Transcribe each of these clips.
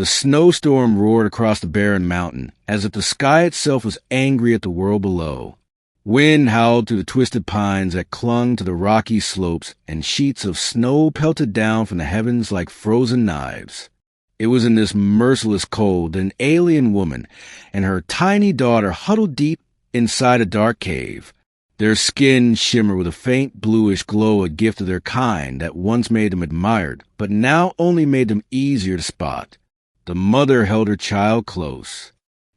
The snowstorm roared across the barren mountain, as if the sky itself was angry at the world below. Wind howled through the twisted pines that clung to the rocky slopes, and sheets of snow pelted down from the heavens like frozen knives. It was in this merciless cold that an alien woman and her tiny daughter huddled deep inside a dark cave. Their skin shimmered with a faint bluish glow, a gift of their kind that once made them admired, but now only made them easier to spot. The mother held her child close.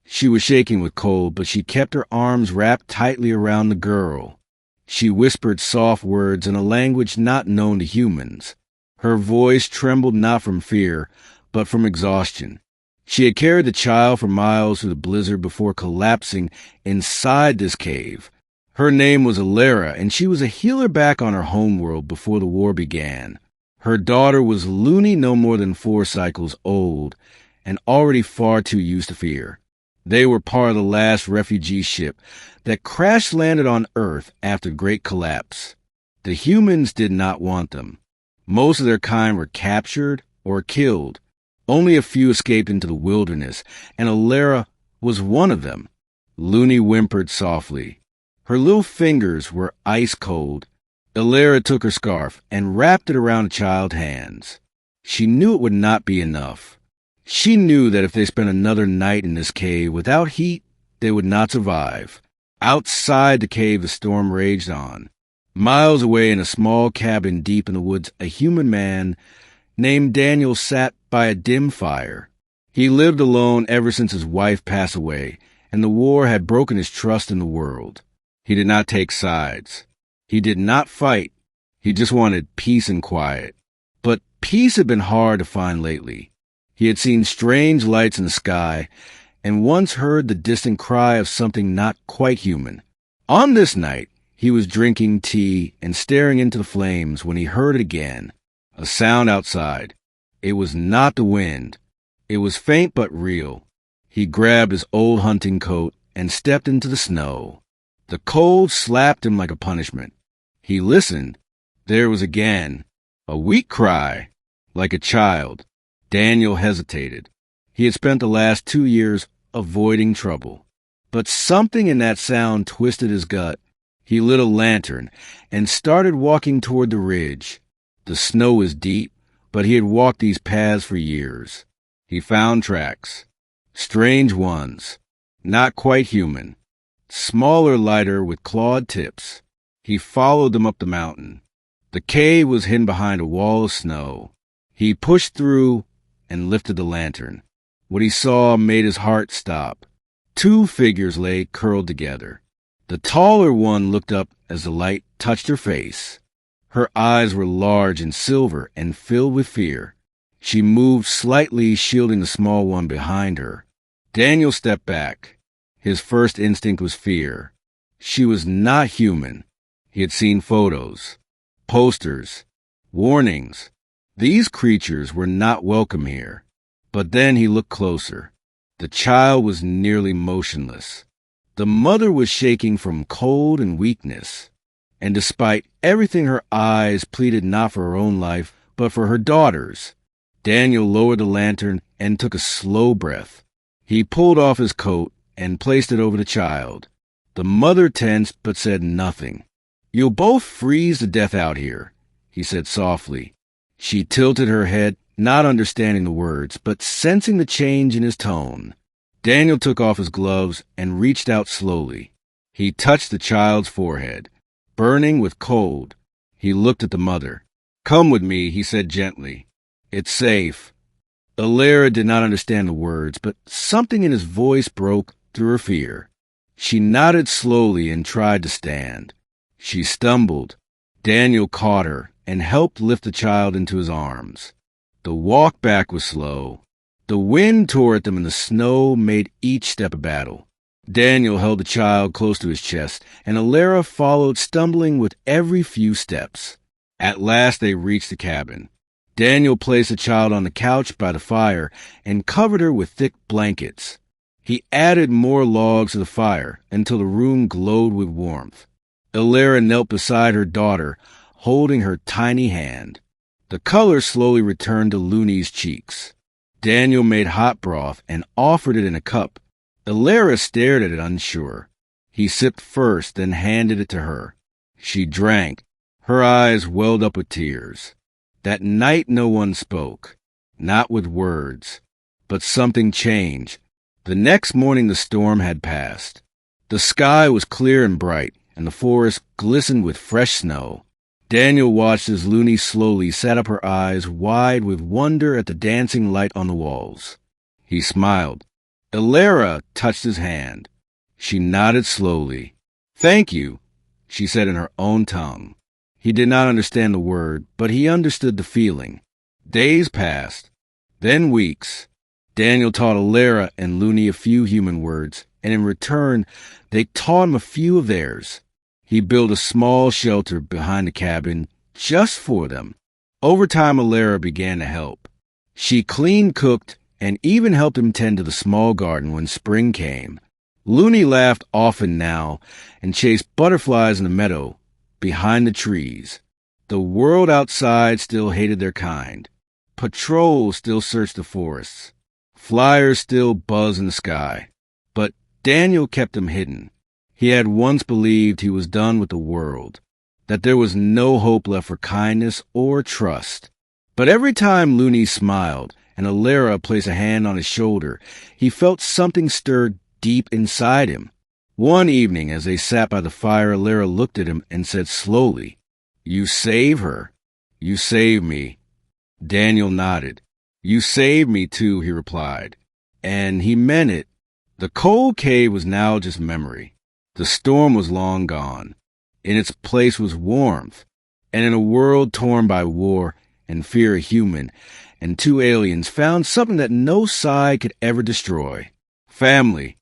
She was shaking with cold, but she kept her arms wrapped tightly around the girl. She whispered soft words in a language not known to humans. Her voice trembled not from fear, but from exhaustion. She had carried the child for miles through the blizzard before collapsing inside this cave. Her name was Alara, and she was a healer back on her homeworld before the war began. Her daughter was Looney, no more than 4 cycles old, and already far too used to fear. They were part of the last refugee ship that crash-landed on Earth after the Great Collapse. The humans did not want them. Most of their kind were captured or killed. Only a few escaped into the wilderness, and Alara was one of them. Looney whimpered softly. Her little fingers were ice cold. Alara took her scarf and wrapped it around the child's hands. She knew it would not be enough. She knew that if they spent another night in this cave without heat, they would not survive. Outside the cave, the storm raged on. Miles away in a small cabin deep in the woods, a human man named Daniel sat by a dim fire. He lived alone ever since his wife passed away, and the war had broken his trust in the world. He did not take sides. He did not fight. He just wanted peace and quiet. But peace had been hard to find lately. He had seen strange lights in the sky, and once heard the distant cry of something not quite human. On this night, he was drinking tea and staring into the flames when he heard it again, a sound outside. It was not the wind. It was faint but real. He grabbed his old hunting coat and stepped into the snow. The cold slapped him like a punishment. He listened. There it was again, a weak cry, like a child. Daniel hesitated. He had spent the last 2 years avoiding trouble. But something in that sound twisted his gut. He lit a lantern and started walking toward the ridge. The snow was deep, but he had walked these paths for years. He found tracks. Strange ones. Not quite human. Smaller, lighter, with clawed tips. He followed them up the mountain. The cave was hidden behind a wall of snow. He pushed through and lifted the lantern. What he saw made his heart stop. 2 figures lay curled together. The taller one looked up as the light touched her face. Her eyes were large and silver and filled with fear. She moved slightly, shielding the small one behind her. Daniel stepped back. His first instinct was fear. She was not human. He had seen photos, posters, warnings. These creatures were not welcome here. But then he looked closer. The child was nearly motionless. The mother was shaking from cold and weakness. And despite everything, her eyes pleaded not for her own life, but for her daughter's. Daniel lowered the lantern and took a slow breath. He pulled off his coat and placed it over the child. The mother tensed but said nothing. "You'll both freeze to death out here," he said softly. She tilted her head, not understanding the words, but sensing the change in his tone. Daniel took off his gloves and reached out slowly. He touched the child's forehead, burning with cold. He looked at the mother. "Come with me," he said gently. "It's safe." Alara did not understand the words, but something in his voice broke through her fear. She nodded slowly and tried to stand. She stumbled. Daniel caught her and helped lift the child into his arms. The walk back was slow. The wind tore at them and the snow made each step a battle. Daniel held the child close to his chest, and Alara followed, stumbling with every few steps. At last they reached the cabin. Daniel placed the child on the couch by the fire and covered her with thick blankets. He added more logs to the fire until the room glowed with warmth. Alara knelt beside her daughter, holding her tiny hand. The color slowly returned to Looney's cheeks. Daniel made hot broth and offered it in a cup. Alara stared at it unsure. He sipped first, then handed it to her. She drank. Her eyes welled up with tears. That night no one spoke, not with words. But something changed. The next morning the storm had passed. The sky was clear and bright, and the forest glistened with fresh snow. Daniel watched as Looney slowly sat up, her eyes wide with wonder at the dancing light on the walls. He smiled. Alara touched his hand. She nodded slowly. "Thank you," she said in her own tongue. He did not understand the word, but he understood the feeling. Days passed, then weeks. Daniel taught Alara and Looney a few human words, and in return, they taught him a few of theirs. He built a small shelter behind the cabin just for them. Over time, Alara began to help. She cleaned, cooked, and even helped him tend to the small garden when spring came. Looney laughed often now and chased butterflies in the meadow behind the trees. The world outside still hated their kind. Patrols still searched the forests. Flyers still buzzed in the sky. But Daniel kept them hidden. He had once believed he was done with the world, that there was no hope left for kindness or trust. But every time Looney smiled and Alara placed a hand on his shoulder, he felt something stir deep inside him. One evening, as they sat by the fire, Alara looked at him and said slowly, "You save her. You save me." Daniel nodded. "You saved me too," he replied. And he meant it. The cold cave was now just memory. The storm was long gone. In its place was warmth. And in a world torn by war and fear, a human and two aliens found something that no side could ever destroy: family.